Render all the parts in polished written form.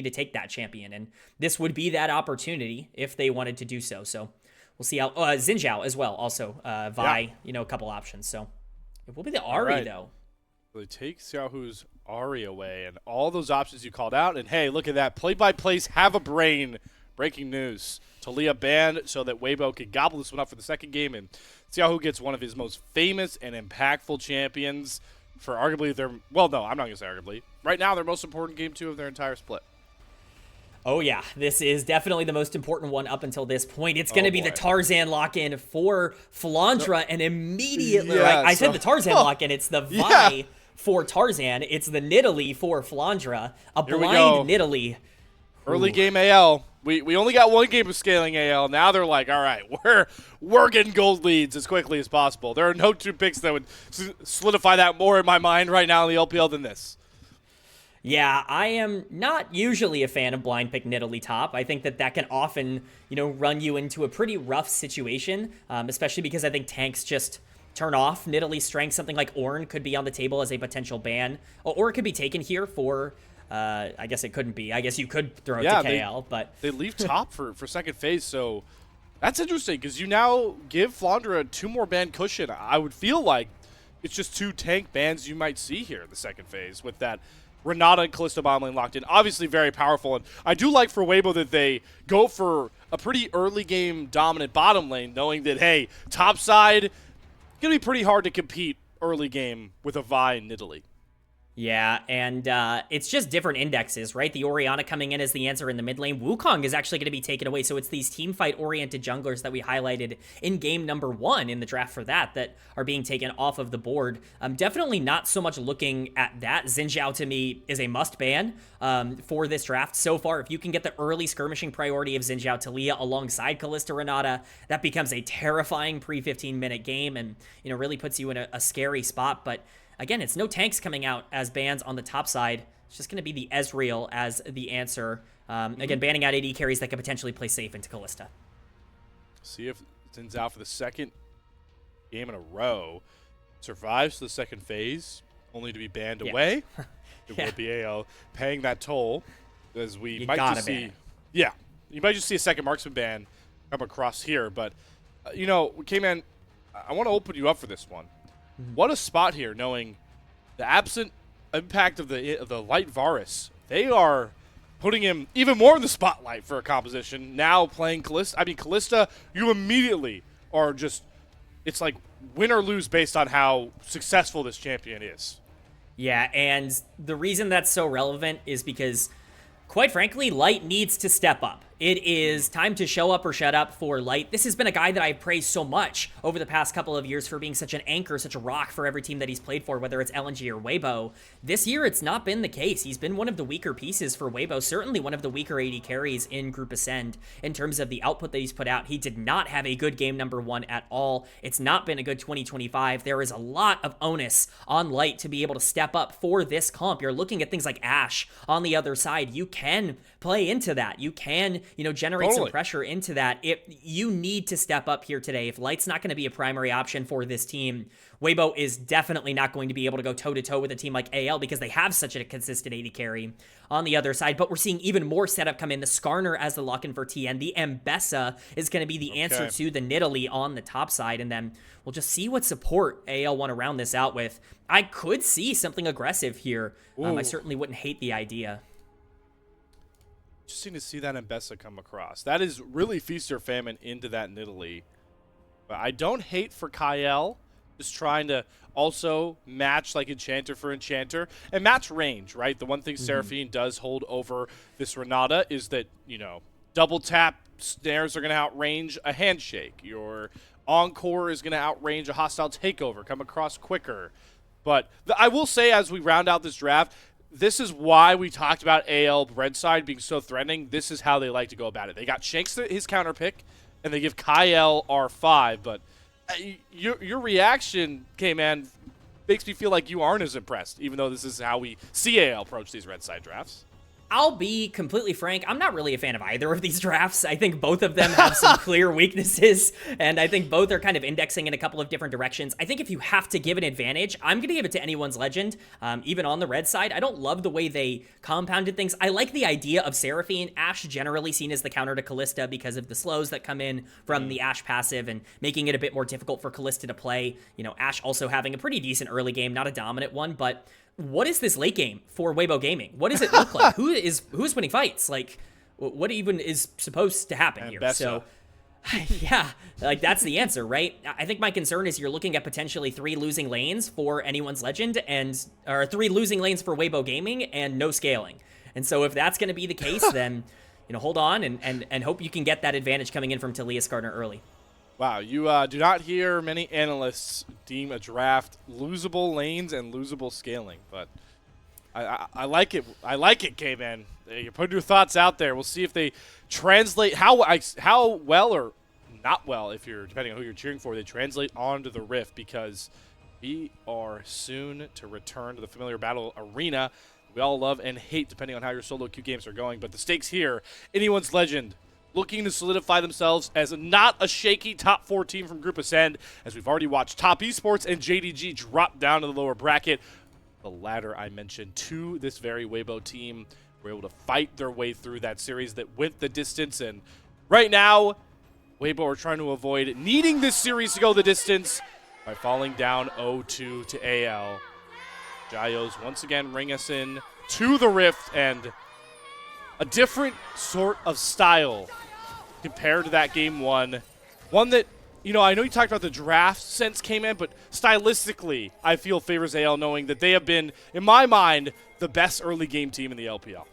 to take that champion, and this would be that opportunity if they wanted to do so. So we'll see how Xin Zhao as well, also Vi, a couple options. So it will be the Ahri though. They take Xiaohu's Ahri away and all those options you called out. And hey, look at that. Play-by-plays have a brain. Breaking news. Talia banned so that Waybo could gobble this one up for the second game. And Xiaohu gets one of his most famous and impactful champions for arguably their, well, no, I'm not going to say arguably. Right now, their most important game 2 of their entire split. Oh, yeah. This is definitely the most important one up until this point. It's going to be the Tarzan lock-in for Flandre, and immediately, I said the Tarzan lock-in. It's the Vi for Tarzan. It's the Nidalee for Flandre. A blind Nidalee. Early game AL. We only got one game of scaling AL. Now they're like, all right, we're getting gold leads as quickly as possible. There are no 2 picks that would solidify that more in my mind right now in the LPL than this. Yeah, I am not usually a fan of blind pick Nidalee top. I think that can often, run you into a pretty rough situation, especially because I think tanks just turn off Nidalee's strength. Something like Ornn could be on the table as a potential ban, or it could be taken here for... I guess it couldn't be. I guess you could throw it to Kael, but... They leave top for second phase, so that's interesting, because you now give Flandre a 2 more ban cushion. I would feel like it's just 2 tank bans you might see here in the second phase with that Renata and Kalista bottom lane locked in. Obviously very powerful, and I do like for Waybo that they go for a pretty early game dominant bottom lane, knowing that, hey, top side, it's going to be pretty hard to compete early game with a Vi and Nidalee. Yeah, and it's just different indexes, right? The Orianna coming in as the answer in the mid lane. Wukong is actually going to be taken away, so it's these team fight-oriented junglers that we highlighted in game number 1 in the draft for that are being taken off of the board. Definitely not so much looking at that. Xin Zhao, to me, is a must-ban for this draft so far. If you can get the early skirmishing priority of Xin Zhao Talia alongside Kalista Renata, that becomes a terrifying pre-15-minute game and really puts you in a scary spot, but... Again, it's no tanks coming out as bans on the top side. It's just going to be the Ezreal as the answer. Again, banning out AD carries that could potentially play safe into Kalista. See if Xin Zhao for the second game in a row survives the second phase, only to be banned away. It will be AL paying that toll, as we might just see. Yeah, you might just see a second marksman ban come across here. But Kman, I want to open you up for this one. What a spot here, knowing the absent impact of the light Varus. They are putting him even more in the spotlight for a composition. Now playing Kalista. I mean, Kalista, you immediately are just, it's like win or lose based on how successful this champion is. Yeah, and the reason that's so relevant is because, quite frankly, Light needs to step up. It is time to show up or shut up for Light. This has been a guy that I've praised so much over the past couple of years for being such an anchor, such a rock for every team that he's played for, whether it's LNG or Waybo. This year, it's not been the case. He's been one of the weaker pieces for Waybo, certainly one of the weaker AD carries in Group Ascend in terms of the output that he's put out. He did not have a good game number 1 at all. It's not been a good 2025. There is a lot of onus on Light to be able to step up for this comp. You're looking at things like Ashe on the other side. You can play into that. You can, generate some pressure into that. You need to step up here today. If Light's not going to be a primary option for this team, Waybo is definitely not going to be able to go toe-to-toe with a team like AL because they have such a consistent AD carry on the other side. But we're seeing even more setup come in. The Skarner as the lock-in for Tian. The Ambessa is going to be the answer to the Nidalee on the top side. And then we'll just see what support AL want to round this out with. I could see something aggressive here. I certainly wouldn't hate the idea. Interesting to see that Ambessa come across. That is really feast or famine into that Nidalee. But I don't hate for Kael, just trying to also match like Enchanter for Enchanter and match range, right? The one thing Seraphine does hold over this Renata is that, double tap snares are going to outrange a handshake. Your Encore is going to outrange a hostile takeover, come across quicker. But I will say, as we round out this draft, this is why we talked about AL red side being so threatening. This is how they like to go about it. They got Shanks his counter pick, and they give Kael R5. But your reaction, Kman, makes me feel like you aren't as impressed, even though this is how we see AL approach these red side drafts. I'll be completely frank, I'm not really a fan of either of these drafts. I think both of them have some clear weaknesses, and I think both are kind of indexing in a couple of different directions. I think if you have to give an advantage, I'm going to give it to anyone's legend, even on the red side. I don't love the way they compounded things. I like the idea of Seraphine. Ashe generally seen as the counter to Kalista because of the slows that come in from the Ashe passive and making it a bit more difficult for Kalista to play. You know, Ashe also having a pretty decent early game, not a dominant one, but what is this late game for Weibo Gaming? What does it look like? Who's winning fights? Like, what even is supposed to happen here? So, yeah, like that's the answer, right? I think my concern is you're looking at potentially 3 losing lanes for anyone's legend or 3 losing lanes for Weibo Gaming and no scaling. And so if that's going to be the case, then, you know, hold on and hope you can get that advantage coming in from Talia Gardner early. Wow, you do not hear many analysts deem a draft losable lanes and losable scaling, but I like it. I like it, Kman. You're putting your thoughts out there. We'll see if they translate how well or not well, if you're depending on who you're cheering for, they translate onto the Rift, because we are soon to return to the familiar battle arena. We all love and hate depending on how your solo queue games are going, but the stakes here, anyone's legend looking to solidify themselves as not a shaky top 4 team from Group Ascend, as we've already watched Top Esports and JDG drop down to the lower bracket. The latter I mentioned to this very Weibo team were able to fight their way through that series that went the distance, and right now Weibo are trying to avoid needing this series to go the distance by falling down 0-2 to AL. Gios once again ring us in to the Rift, and a different sort of style compared to that game 1. One that, you know, I know you talked about the draft sense came in, but stylistically, I feel favors AL, knowing that they have been, in my mind, the best early game team in the LPL.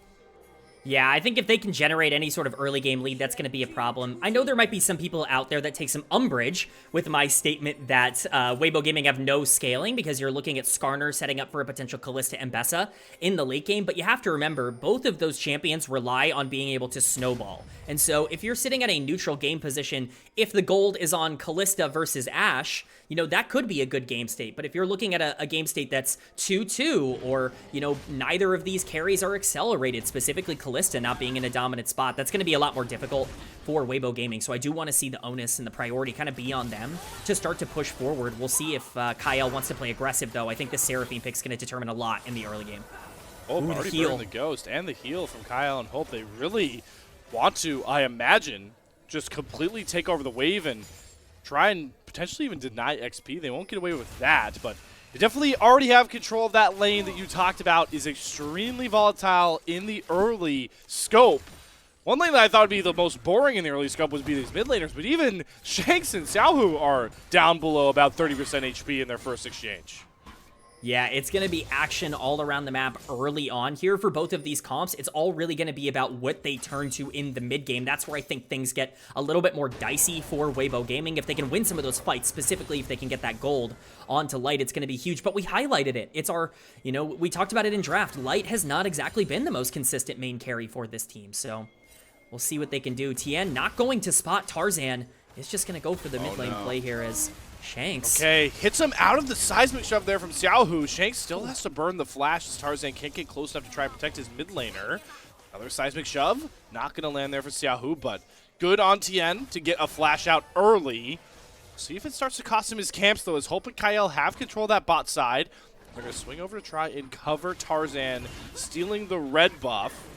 Yeah, I think if they can generate any sort of early game lead, that's going to be a problem. I know there might be some people out there that take some umbrage with my statement that Weibo Gaming have no scaling, because you're looking at Skarner setting up for a potential Kalista and Bessa in the late game, but you have to remember, both of those champions rely on being able to snowball. And so if you're sitting at a neutral game position, if the gold is on Kalista versus Ashe, you know, that could be a good game state. But if you're looking at a game state that's 2-2, or, you know, neither of these carries are accelerated, specifically Kalista not being in a dominant spot, that's going to be a lot more difficult for Weibo Gaming. So I do want to see the onus and the priority kind of be on them to start to push forward. We'll see if Kael wants to play aggressive, though. I think the Seraphine pick's going to determine a lot in the early game. Oh, already burning the Ghost and the heal from Kael and Hope. They really want to, I imagine, just completely take over the wave and try and potentially even deny XP. They won't get away with that, but they definitely already have control of that lane that you talked about. Is extremely volatile in the early scope. One lane that I thought would be the most boring in the early scope would be these mid laners, but even Shanks and Xiaohu are down below about 30% HP in their first exchange. Yeah, it's going to be action all around the map early on here for both of these comps. It's all really going to be about what they turn to in the mid game. That's where I think things get a little bit more dicey for Weibo Gaming. If they can win some of those fights, specifically if they can get that gold onto Light, it's going to be huge. But we highlighted it. It's our, you know, we talked about it in draft. Light has not exactly been the most consistent main carry for this team. So we'll see what they can do. Tian not going to spot Tarzan. Is just going to go for the mid lane play here as Shanks. Okay, hits him out of the seismic shove there from Xiaohu. Shanks still has to burn the flash as Tarzan can't get close enough to try and protect his mid laner. Another seismic shove. Not going to land there for Xiaohu, but good on Tian to get a flash out early. See if it starts to cost him his camps, though, as Hope and Kael have control of that bot side. They're going to swing over to try and cover Tarzan, stealing the red buff.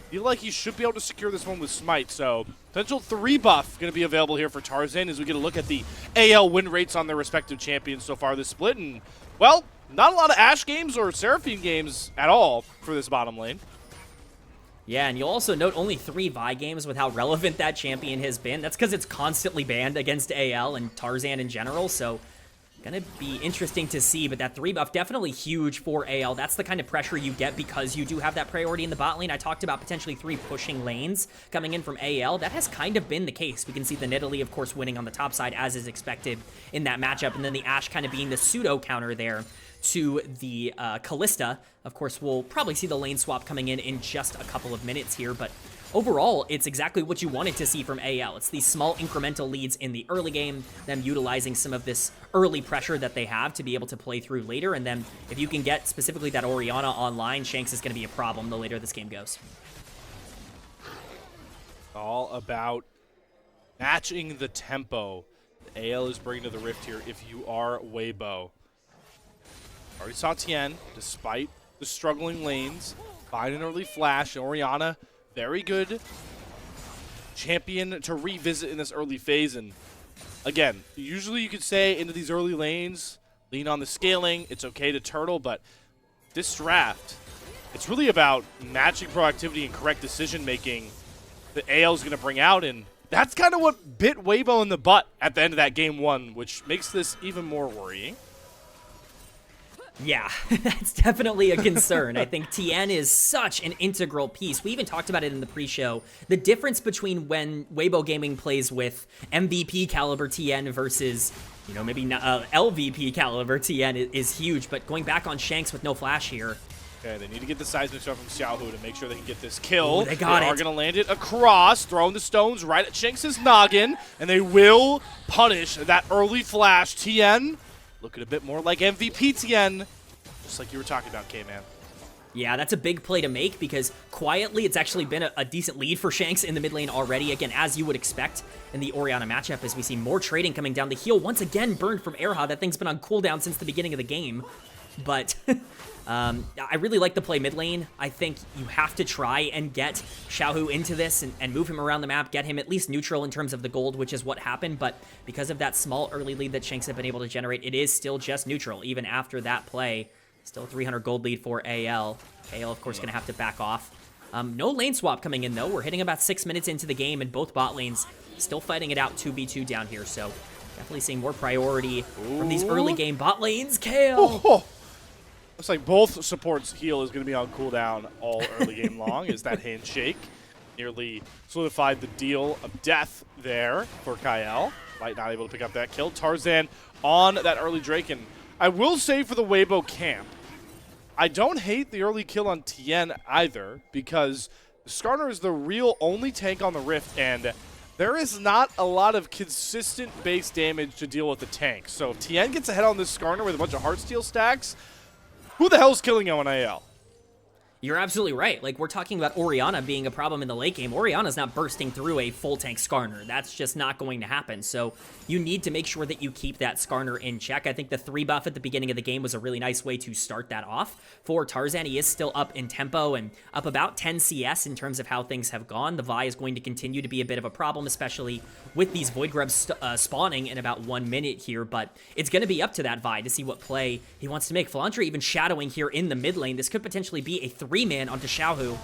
Feel like he should be able to secure this one with Smite, so potential 3 buff going to be available here for Tarzan as we get a look at the AL win rates on their respective champions so far this split. And, well, not a lot of Ashe games or Seraphine games at all for this bottom lane. Yeah, and you'll also note only 3 Vi games with how relevant that champion has been. That's because it's constantly banned against AL and Tarzan in general, so gonna be interesting to see, but that 3 buff definitely huge for AL. That's the kind of pressure you get because you do have that priority in the bot lane. I talked about potentially 3 pushing lanes coming in from AL. That has kind of been the case. We can see the Nidalee, of course, winning on the top side as is expected in that matchup, and then the Ashe kind of being the pseudo counter there to the Kalista. Of course, we'll probably see the lane swap coming in just a couple of minutes here, but overall, it's exactly what you wanted to see from AL. It's these small incremental leads in the early game, them utilizing some of this early pressure that they have to be able to play through later, and then if you can get specifically that Orianna online, Shanks is going to be a problem the later this game goes. All about matching the tempo that AL is bringing to the Rift here if you are Waybo. Already saw Tian, despite the struggling lanes, find an early flash. Orianna, very good champion to revisit in this early phase. And again, usually you could say into these early lanes, lean on the scaling. It's okay to turtle, but this draft, it's really about matching proactivity and correct decision making that AL is going to bring out. And that's kind of what bit Weibo in the butt at the end of that game 1, which makes this even more worrying. Yeah, that's definitely a concern. I think Tian is such an integral piece. We even talked about it in the pre-show. The difference between when Weibo Gaming plays with MVP caliber Tian versus, you know, maybe LVP caliber Tian is huge. But going back on Shanks with no flash here. Okay, they need to get the seismic shot from Xiaohu to make sure they can get this kill. Ooh, they got it. They are going to land it across, throwing the stones right at Shanks' noggin, and they will punish that early flash. Tian looking a bit more like MVP Tian, just like you were talking about, Kman. Yeah, that's a big play to make because quietly it's actually been a decent lead for Shanks in the mid lane already. Again, as you would expect in the Orianna matchup, as we see more trading coming down. The heal once again burned from Erha. That thing's been on cooldown since the beginning of the game. But I really like the play mid lane. I think you have to try and get Xiaohu into this and move him around the map, get him at least neutral in terms of the gold, which is what happened. But because of that small early lead that Shanks have been able to generate, it is still just neutral, even after that play. Still 300 gold lead for AL. Kael, of course, going to have to back off. No lane swap coming in, though. We're hitting about 6 minutes into the game, and both bot lanes still fighting it out 2v2 down here. So definitely seeing more priority from these early game bot lanes. Kael! Looks like both supports heal is going to be on cooldown all early game long as that handshake nearly solidified the deal of death there for Kael. Light not able to pick up that kill. Tarzan on that early Drake, and I will say for the Weibo camp, I don't hate the early kill on Tian either, because Skarner is the real only tank on the Rift, and there is not a lot of consistent base damage to deal with the tank. So if Tian gets ahead on this Skarner with a bunch of Heartsteel stacks, who the hell's killing him on AL? You're absolutely right. Like, we're talking about Orianna being a problem in the late game. Orianna's not bursting through a full tank Skarner. That's just not going to happen. So you need to make sure that you keep that Skarner in check. I think the 3 buff at the beginning of the game was a really nice way to start that off. For Tarzan, he is still up in tempo and up about 10 CS in terms of how things have gone. The Vi is going to continue to be a bit of a problem, especially with these Void Grubs spawning in about 1 minute here. But it's going to be up to that Vi to see what play he wants to make. Flandre even shadowing here in the mid lane. This could potentially be a 3-man onto Xiaohu.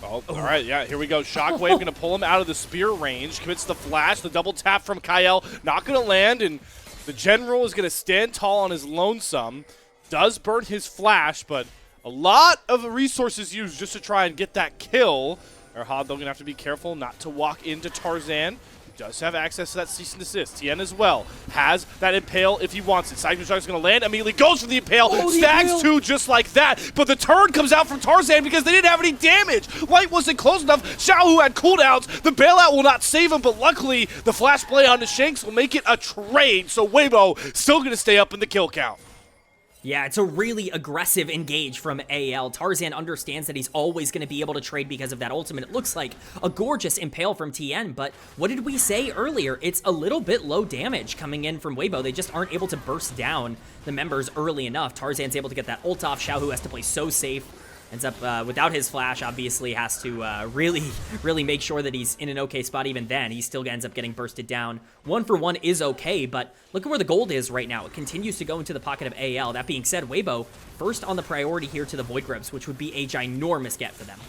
Oh, all right, yeah, here we go. Shockwave going to pull him out of the spear range. Commits the flash. The double tap from Kael. Not going to land, and the general is going to stand tall on his lonesome. Does burn his flash, but a lot of resources used just to try and get that kill. Herald, though, going to have to be careful not to walk into Tarzan. Does have access to that cease and desist. Tian as well has that impale if he wants it. Seismic Shot is going to land. Immediately goes for the impale. Stags 2 just like that. But the turn comes out from Tarzan because they didn't have any damage. Light wasn't close enough. Xiaohu had cooldowns. The bailout will not save him, but luckily the flash play onto Shanks will make it a trade. So Weibo still going to stay up in the kill count. Yeah, it's a really aggressive engage from AL. Tarzan understands that he's always going to be able to trade because of that ultimate. It looks like a gorgeous impale from Tian, but what did we say earlier? It's a little bit low damage coming in from Weibo. They just aren't able to burst down the members early enough. Tarzan's able to get that ult off. Xiaohu has to play so safe. Ends up without his flash, obviously has to really make sure that he's in an okay spot. Even then, he still ends up getting bursted down. 1-for-1 is okay, but look at where the gold is right now. It continues to go into the pocket of AL. That being said, Weibo first on the priority here to the Void Grubs, which would be a ginormous get for them.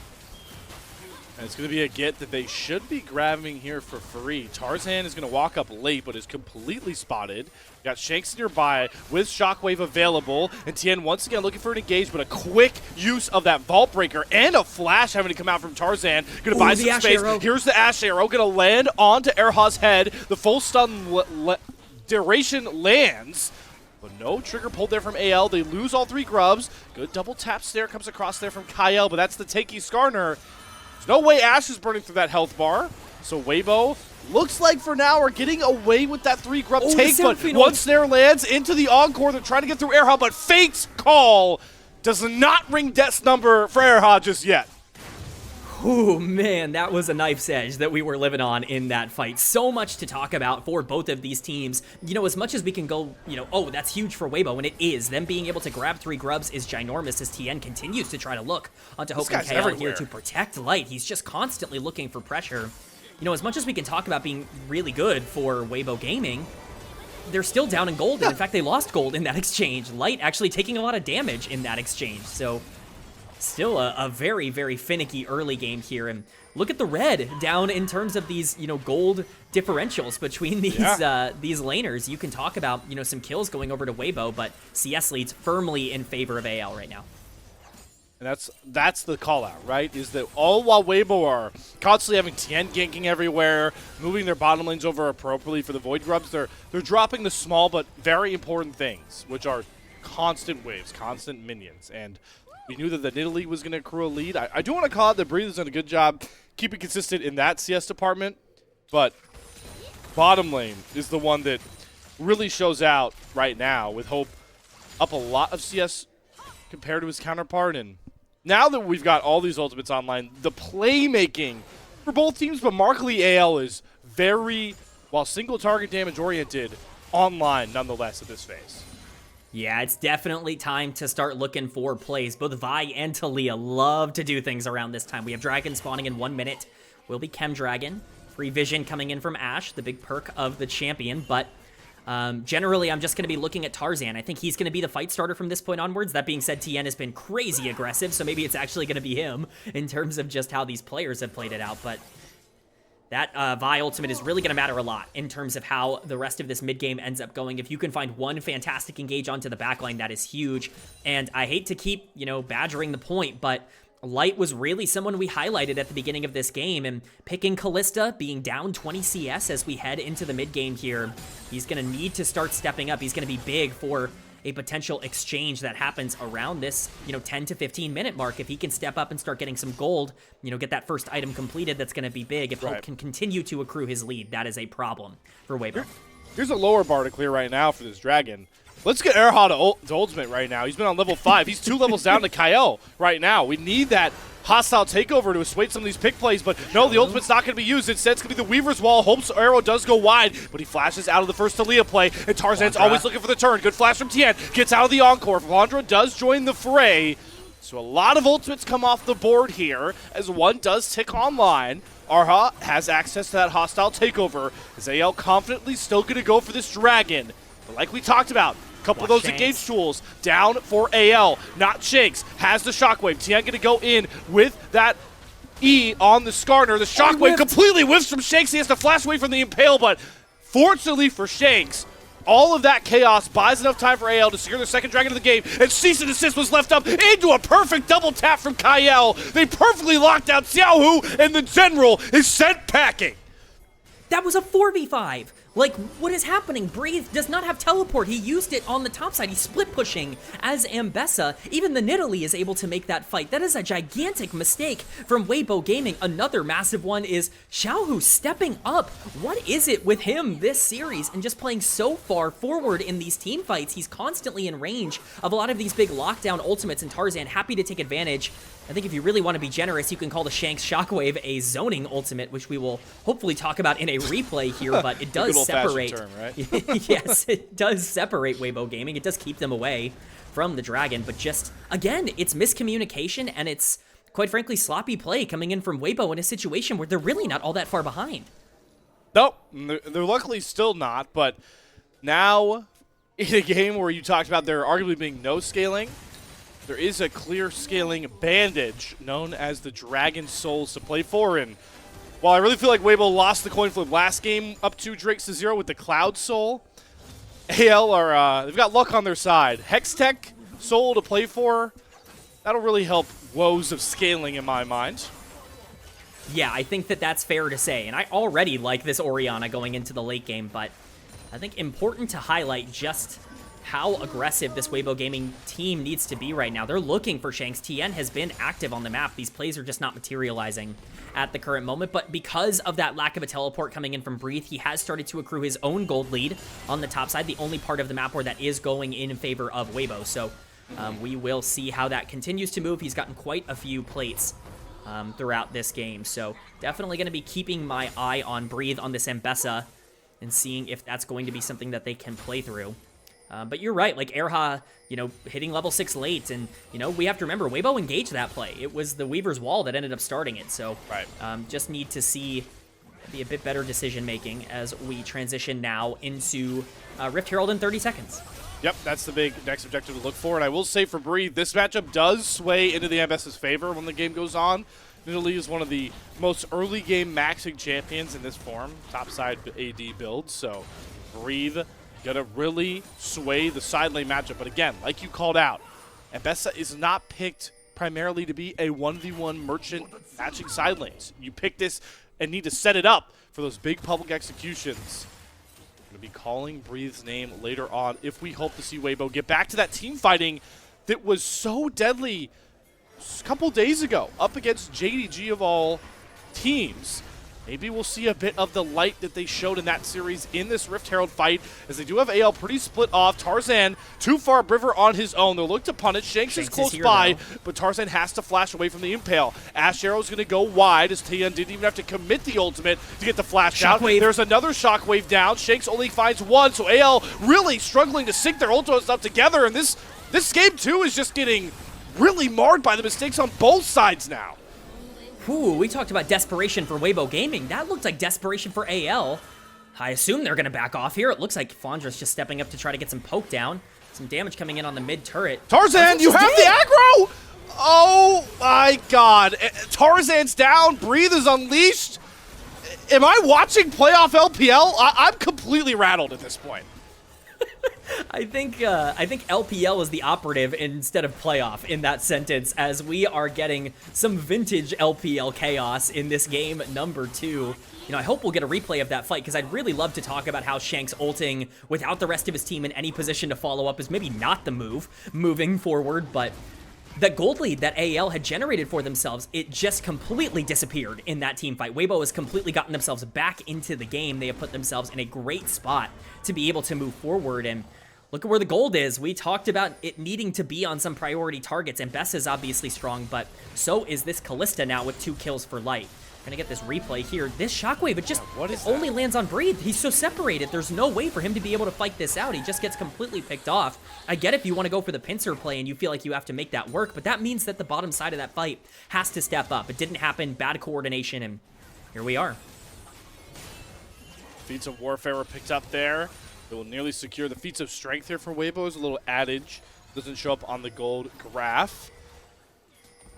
And it's going to be a get that they should be grabbing here for free. Tarzan is going to walk up late, but is completely spotted. Got Shanks nearby with Shockwave available. And Tian once again looking for an engage, but a quick use of that Vault Breaker and a flash having to come out from Tarzan. Going to buy some space. Arrow. Here's the Ash Arrow. Going to land onto Erha's head. The full stun duration lands. But no trigger pulled there from AL. They lose all 3 grubs. Good double tap snare comes across there from Kael, but that's the tanky Skarner. There's no way Ash is burning through that health bar. So Waybo looks like for now we're getting away with that 3 grub take, but one snare lands into the encore. They're trying to get through Airha, but Fate's call does not ring death's number for Airha just yet. Oh man, that was a knife's edge that we were living on in that fight. So much to talk about for both of these teams. You know, as much as we can go, you know, oh, that's huge for Waybo, and it is. Them being able to grab 3 grubs is ginormous as Tian continues to try to look onto Hope and Kael here to protect Light. He's just constantly looking for pressure. You know, as much as we can talk about being really good for Weibo Gaming, they're still down in gold, and in fact, they lost gold in that exchange. Light actually taking a lot of damage in that exchange, so still a very, very finicky early game here. And look at the red down in terms of these, you know, gold differentials between these these laners. You can talk about, you know, some kills going over to Weibo, but CS leads firmly in favor of AL right now. And that's the call out, right? Is that all while Weibo are constantly having Tian ganking everywhere, moving their bottom lanes over appropriately for the Void Grubs, they're dropping the small but very important things, which are constant waves, constant minions. And we knew that the Nidalee was going to accrue a lead. I do want to call out that Breathe has done a good job keeping consistent in that CS department, but bottom lane is the one that really shows out right now, with Hope up a lot of CS compared to his counterpart. And now that we've got all these ultimates online, the playmaking for both teams, but markedly AL is very, while single target damage oriented, online nonetheless at this phase. Yeah, it's definitely time to start looking for plays. Both Vi and Talia love to do things around this time. We have Dragon spawning in 1 minute. Will be Chem Dragon. Free Vision coming in from Ashe, the big perk of the champion. But generally, I'm just going to be looking at Tarzan. I think he's going to be the fight starter from this point onwards. That being said, Tian has been crazy aggressive, so maybe it's actually going to be him in terms of just how these players have played it out. But that Vi ultimate is really going to matter a lot in terms of how the rest of this mid-game ends up going. If you can find one fantastic engage onto the backline, that is huge. And I hate to keep, you know, badgering the point, but Light was really someone we highlighted at the beginning of this game, and picking Kalista, being down 20 CS as we head into the mid-game here, he's going to need to start stepping up. He's going to be big for a potential exchange that happens around this, you know, 10 to 15 minute mark. If he can step up and start getting some gold, you know, get that first item completed, that's going to be big. If Hope can continue to accrue his lead, that is a problem for Weibo. Here's a lower bar to clear right now for this Dragon. Let's get Airha to ultimate right now. He's been on level 5. He's 2 levels down to Kael right now. We need that hostile takeover to assuage some of these pick plays, but no, the ultimate's not going to be used. Instead, it's going to be the Weaver's Wall. Hope's arrow does go wide, but he flashes out of the first Talia play, and Tarzan's always looking for the turn. Good flash from Tian. Gets out of the encore. Flandre does join the fray. So a lot of ultimates come off the board here, as one does tick online. Airha has access to that hostile takeover. Is AL confidently still going to go for this Dragon? But like we talked about, couple of those engage tools down for AL. Not Shanks. Has the Shockwave. Tian going to go in with that E on the Skarner. The Shockwave completely whiffs from Shanks. He has to flash away from the Impale, but fortunately for Shanks, all of that chaos buys enough time for AL to secure the second Dragon of the game, and Cease and Desist was left up into a perfect double tap from Kael. They perfectly locked out Xiaohu, and the General is sent packing. That was a 4v5. Like, what is happening? Breathe does not have teleport. He used it on the top side. He's split pushing as Ambessa. Even the Nidalee is able to make that fight. That is a gigantic mistake from Weibo Gaming. Another massive one is Xiaohu stepping up. What is it with him this series and just playing so far forward in these team fights? He's constantly in range of a lot of these big lockdown ultimates, and Tarzan happy to take advantage. I think if you really want to be generous, you can call the Shanks Shockwave a zoning ultimate, which we will hopefully talk about in a replay here, but it does separate. Term, right? Yes, it does separate Weibo Gaming. It does keep them away from the Dragon, but just, again, it's miscommunication, and it's, quite frankly, sloppy play coming in from Weibo in a situation where they're really not all that far behind. Nope, they're luckily still not, but now, in a game where you talked about there arguably being no scaling, there is a clear scaling bandage known as the Dragon Souls to play for. And while I really feel like Weibo lost the coin flip last game up 2 Drakes to 0 with the Cloud Soul, AL are they've got luck on their side. Hextech Soul to play for, that'll really help woes of scaling in my mind. Yeah, I think that that's fair to say. And I already like this Orianna going into the late game, but I think important to highlight just how aggressive this Weibo Gaming team needs to be right now. They're looking for Shanks. Tian has been active on the map. These plays are just not materializing at the current moment, but because of that lack of a teleport coming in from Breathe, he has started to accrue his own gold lead on the top side, the only part of the map where that is going in favor of Waybo. So we will see how that continues to move. He's gotten quite a few plates throughout this game, so definitely going to be keeping my eye on Breathe on this Mbessa and seeing if that's going to be something that they can play through. But you're right, like Erha, you know, hitting level 6 late, and, you know, we have to remember, Waybo engaged that play. It was the Weaver's Wall that ended up starting it, so just need to see a bit better decision-making as we transition now into Rift Herald in 30 seconds. Yep, that's the big next objective to look for, and I will say for Breathe, this matchup does sway into the MS's favor when the game goes on. Italy is one of the most early game maxing champions in this form, topside AD build, so Breathe gonna really sway the side lane matchup. But again, like you called out, Mbessa is not picked primarily to be a 1v1 merchant matching side lanes. You pick this and need to set it up for those big public executions. I'm gonna be calling Breathe's name later on if we hope to see Waybo get back to that team fighting that was so deadly a couple days ago up against JDG of all teams. Maybe we'll see a bit of the light that they showed in that series in this Rift Herald fight, as they do have AL pretty split off. Tarzan too far upriver on his own. They'll look to punish. Shanks is close by, but Tarzan has to flash away from the Impale. Ash Arrow's going to go wide, as Tian didn't even have to commit the ultimate to get the flash out. There's another Shockwave down. Shanks only finds one, so AL really struggling to sync their ultimates up together, and this game too is just getting really marred by the mistakes on both sides now. Ooh, we talked about desperation for Weibo Gaming. That looked like desperation for AL. I assume they're going to back off here. It looks like Flandre's just stepping up to try to get some poke down. Some damage coming in on the mid turret. Tarzan, you have the aggro! Oh my god. Tarzan's down. Breathe is unleashed. Am I watching playoff LPL? I'm completely rattled at this point. I think LPL is the operative instead of playoff in that sentence, as we are getting some vintage LPL chaos in this game number 2. You know, I hope we'll get a replay of that fight, because I'd really love to talk about how Shanks ulting without the rest of his team in any position to follow up is maybe not the move moving forward, but the gold lead that AL had generated for themselves, it just completely disappeared in that team fight. Weibo has completely gotten themselves back into the game. They have put themselves in a great spot to be able to move forward, and look at where the gold is. We talked about it needing to be on some priority targets, and Bess is obviously strong, but so is this Callista now with 2 kills for Light. We're gonna get this replay here. This Shockwave, it just only lands on Breathe. He's so separated. There's no way for him to be able to fight this out. He just gets completely picked off. I get if you want to go for the pincer play and you feel like you have to make that work, but that means that the bottom side of that fight has to step up. It didn't happen. Bad coordination, and here we are. Feats of Warfare were picked up there. It will nearly secure the Feats of Strength here for Waybo. Is a little adage. Doesn't show up on the gold graph.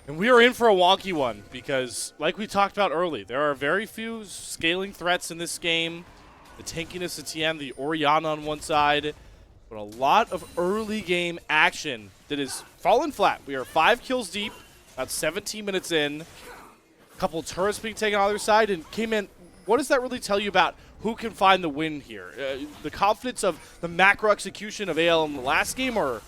And we are in for a wonky one, because like we talked about early, there are very few scaling threats in this game. The tankiness of Tian, the Orianna on one side, but a lot of early game action that is fallen flat. We are 5 kills deep, about 17 minutes in. A couple turrets being taken on the other side, and Kman, what does that really tell you about who can find the win here? The confidence of the macro execution of AL in the last game, or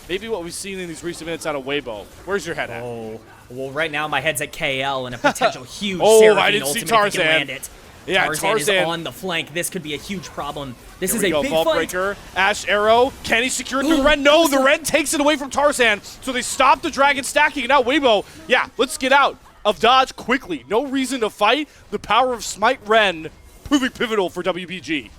maybe what we've seen in these recent minutes out of Waybo? Where's your head at? Oh, well, right now my head's at Kael and a potential huge Seraphine ultimate if he can land it. Yeah, Tarzan is on the flank. This could be a huge problem. This is a big Vault fight. Breaker, Ash Arrow. Can he secure it through the Ren? No, the Ren takes it away from Tarzan, so they stop the Dragon stacking. And now Waybo, yeah, let's get out of dodge quickly. No reason to fight. The power of Smite Ren proving pivotal for WBG.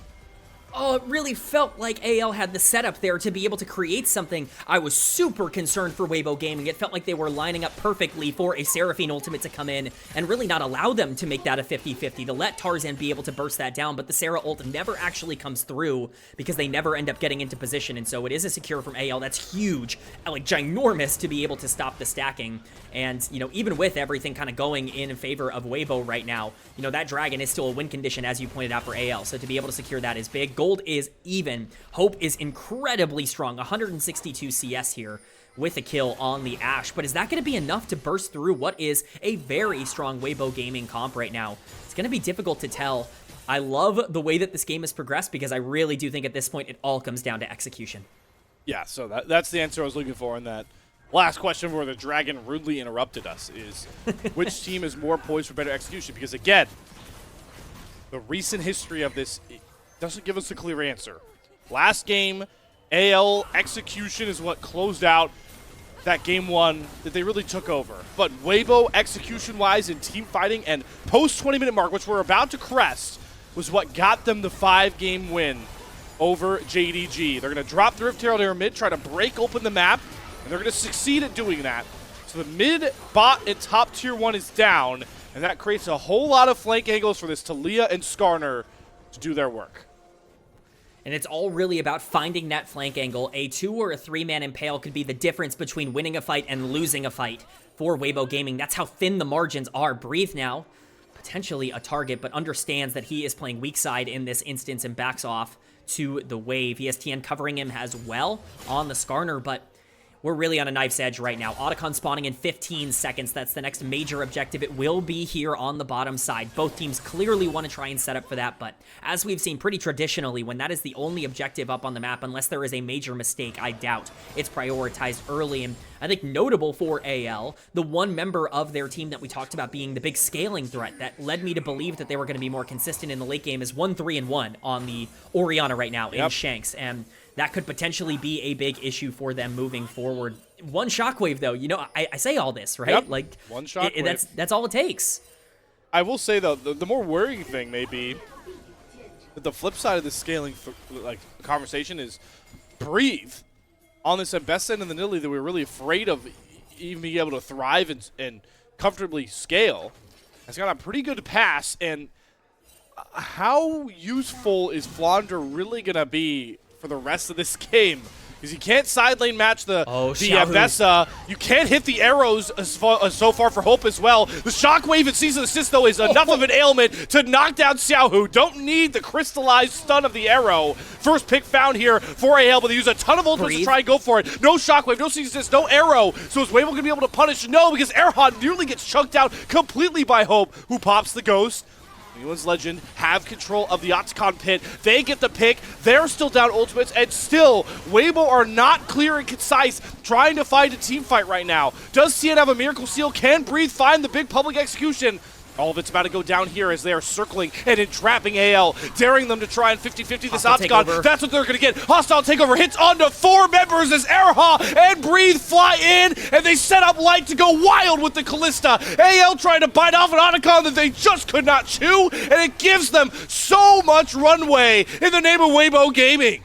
Oh, it really felt like AL had the setup there to be able to create something. I was super concerned for Weibo Gaming. It felt like they were lining up perfectly for a Seraphine ultimate to come in and really not allow them to make that a 50-50, to let Tarzan be able to burst that down, but the Sarah ult never actually comes through because they never end up getting into position, and so it is a secure from AL. That's huge, like ginormous, to be able to stop the stacking. And, you know, even with everything kind of going in favor of Waybo right now, you know, that Dragon is still a win condition, as you pointed out, for AL. So to be able to secure that is big. Gold is even. Hope is incredibly strong. 162 CS here with a kill on the Ashe. But is that going to be enough to burst through what is a very strong Weibo Gaming comp right now? It's going to be difficult to tell. I love the way that this game has progressed, because I really do think at this point it all comes down to execution. Yeah, so that's the answer I was looking for in that last question where the dragon rudely interrupted us is which team is more poised for better execution? Because again, the recent history of this doesn't give us a clear answer. Last game, AL execution is what closed out that game one that they really took over. But Waybo execution-wise in team fighting and post 20-minute mark, which we're about to crest, was what got them the 5-game win over JDG. They're going to drop the Rift Herald here mid, try to break open the map, and they're going to succeed at doing that. So the mid, bot, and top tier 1 is down, and that creates a whole lot of flank angles for this Talia and Skarner to do their work. And it's all really about finding that flank angle. A 2 or a 3-man Impale could be the difference between winning a fight and losing a fight for Weibo Gaming. That's how thin the margins are. Breathe now, potentially a target, but understands that he is playing weak side in this instance and backs off to the wave. He has Tian covering him as well on the Skarner, but we're really on a knife's edge right now. Otacon spawning in 15 seconds. That's the next major objective. It will be here on the bottom side. Both teams clearly want to try and set up for that, but as we've seen pretty traditionally, when that is the only objective up on the map, unless there is a major mistake, I doubt it's prioritized early. And I think notable for AL, the one member of their team that we talked about being the big scaling threat that led me to believe that they were going to be more consistent in the late game is 1-3-1 on the Orianna right now in Shanks. And that could potentially be a big issue for them moving forward. One shockwave, though. You know, I say all this, right? Yep. Like one shockwave. That's all it takes. I will say, though, the more worrying thing may be that the flip side of this scaling conversation is breathe. On this best end of the Nidalee that we're really afraid of even being able to thrive and comfortably scale has got a pretty good pass. And how useful is Flandre really going to be for the rest of this game? Because you can't side lane match the Vesa. You can't hit the arrows so far for Hope as well. The Shockwave and Season Assist, though, is enough of an ailment to knock down Xiaohu. Don't need the crystallized stun of the arrow. First pick found here for AL, but they use a ton of ultimates to try and go for it. No Shockwave, no Season Assist, no arrow. So is Waybo going to be able to punish? No, because Erhan nearly gets chunked out completely by Hope, who pops the Ghost. Anyone's Legend have control of the Otacon pit. They get the pick. They're still down ultimates, and still, Waybo are not clear and concise, trying to find a team fight right now. Does Tian have a Miracle Seal? Can Breathe find the big public execution? All of it's about to go down here as they are circling and entrapping AL, daring them to try and 50-50 this Otacon. That's what they're going to get. Hostile takeover hits onto 4 members as Erha and Breathe fly in, and they set up Light to go wild with the Callista. AL trying to bite off an Otacon that they just could not chew, and it gives them so much runway in the name of Weibo Gaming.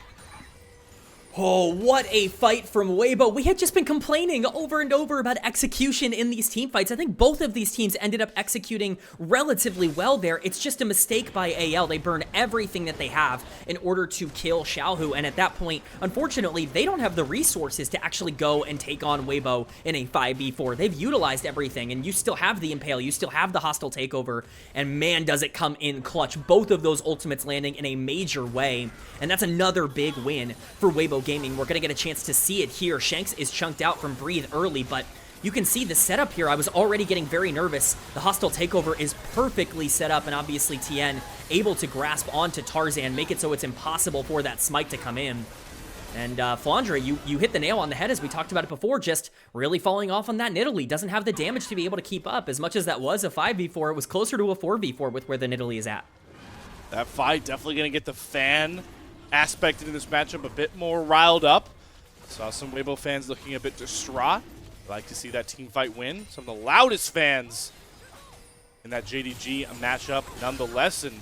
Oh, what a fight from Waybo. We had just been complaining over and over about execution in these team fights. I think both of these teams ended up executing relatively well there. It's just a mistake by AL. They burn everything that they have in order to kill Xiaohu, and at that point, unfortunately, they don't have the resources to actually go and take on Waybo in a 5v4. They've utilized everything, and you still have the Impale, you still have the hostile takeover, and man, does it come in clutch. Both of those ultimates landing in a major way, and that's another big win for Weibo Gaming. We're going to get a chance to see it here. Shanks is chunked out from Breathe early, but you can see the setup here. I was already getting very nervous. The hostile takeover is perfectly set up, and obviously Tian able to grasp onto Tarzan, make it so it's impossible for that smite to come in. And Flandre, you hit the nail on the head as we talked about it before, just really falling off on that Nidalee. Doesn't have the damage to be able to keep up. As much as that was a 5v4, it was closer to a 4v4 with where the Nidalee is at. That fight definitely going to get the fan aspect into this matchup a bit more riled up. Saw some Weibo fans looking a bit distraught. Like to see that team fight win. Some of the loudest fans in that JDG matchup nonetheless. And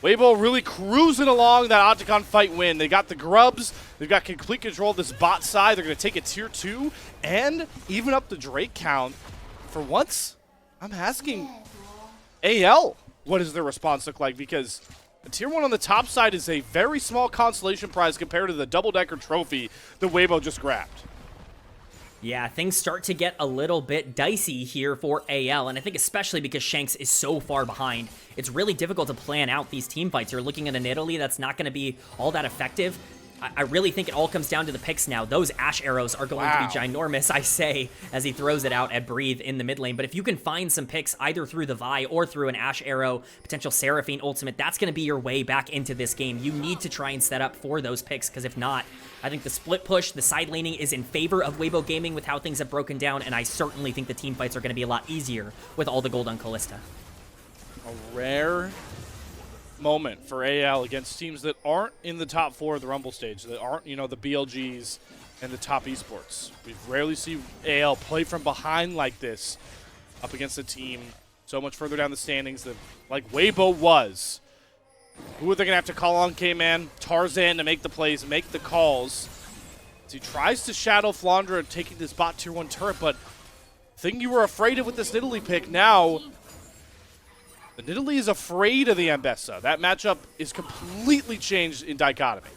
Weibo really cruising along that Otacon fight win. They got the grubs. They've got complete control of this bot side. They're going to take a tier 2 and even up the Drake count. For once, I'm asking AL, what does their response look like? Because a tier 1 on the top side is a very small consolation prize compared to the double-decker trophy that Weibo just grabbed. Yeah, things start to get a little bit dicey here for AL, and I think especially because Shanks is so far behind, it's really difficult to plan out these team fights. You're looking at a Nidalee that's not going to be all that effective. I really think it all comes down to the picks now. Those Ashe arrows are going to be ginormous, I say, as he throws it out at Breathe in the mid lane. But if you can find some picks either through the Vi or through an Ashe arrow, potential Seraphine ultimate, that's going to be your way back into this game. You need to try and set up for those picks, because if not, I think the split push, the side laning is in favor of Weibo Gaming with how things have broken down, and I certainly think the team fights are going to be a lot easier with all the gold on Kalista. A rare moment for AL against teams that aren't in the top 4 of the Rumble stage, that aren't, you know, the BLGs and the top esports. We rarely see AL play from behind like this up against a team so much further down the standings than like Waybo was. Who are they going to have to call on? Kman, Tarzan to make the plays, make the calls. As he tries to shadow Flandre taking this bot tier 1 turret, but the thing you were afraid of with this Nidalee pick, now the Nidalee is afraid of the Ambessa. That matchup is completely changed in dichotomy.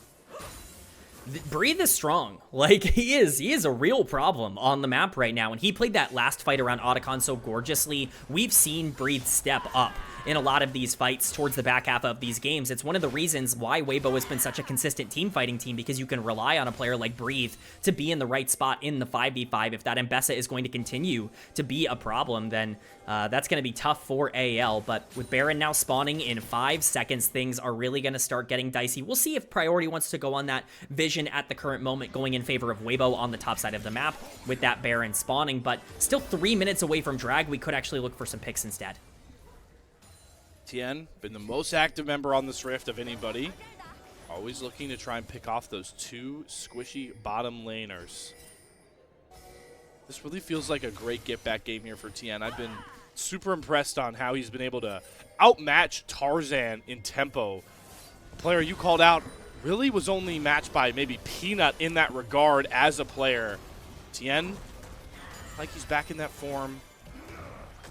Breathe is strong. Like, he is a real problem on the map right now. And he played that last fight around Otacon so gorgeously. We've seen Breathe step up in a lot of these fights towards the back half of these games. It's one of the reasons why Waybo has been such a consistent team fighting team, because you can rely on a player like Breathe to be in the right spot in the 5v5. If that Ambessa is going to continue to be a problem, then that's going to be tough for AL. But with Baron now spawning in 5 seconds, things are really going to start getting dicey. We'll see if Priority wants to go on that vision at the current moment, going in favor of Waybo on the top side of the map with that Baron spawning. But still 3 minutes away from drag. We could actually look for some picks instead. Tian, been the most active member on this Rift of anybody. Always looking to try and pick off those 2 squishy bottom laners. This really feels like a great get-back game here for Tian. I've been super impressed on how he's been able to outmatch Tarzan in tempo. The player you called out really was only matched by maybe Peanut in that regard as a player. Tian, like he's back in that form.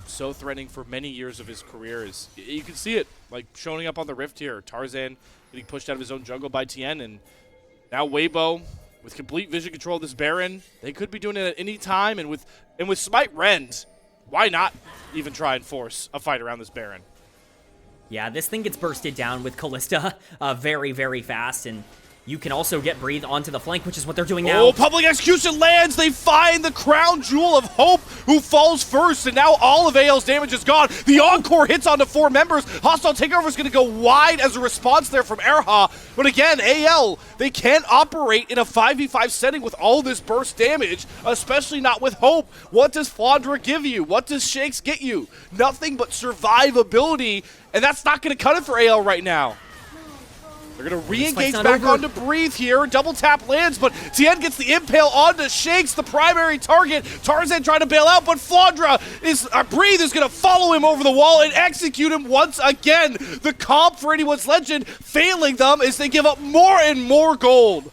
So threatening for many years of his career. Is you can see it like showing up on the Rift here. Tarzan getting pushed out of his own jungle by Tian, and now Waybo with complete vision control of this Baron. They could be doing it at any time, and with Smite Rend, why not even try and force a fight around this Baron? Yeah, this thing gets bursted down with Kalista very, very fast, and you can also get Breathe onto the flank, which is what they're doing now. Oh, public execution lands. They find the crown jewel of Hope, who falls first, and now all of AL's damage is gone. The encore hits onto 4 members. Hostile Takeover is going to go wide as a response there from Erha. But again, AL, they can't operate in a 5v5 setting with all this burst damage, especially not with Hope. What does Flandre give you? What does Shanks get you? Nothing but survivability, and that's not going to cut it for AL right now. They're going to re-engage back onto Breathe here. Double tap lands, but Tian gets the impale onto Shanks, the primary target. Tarzan trying to bail out, but Flandre is, Breathe is going to follow him over the wall and execute him once again. The comp for anyone's legend failing them as they give up more and more gold.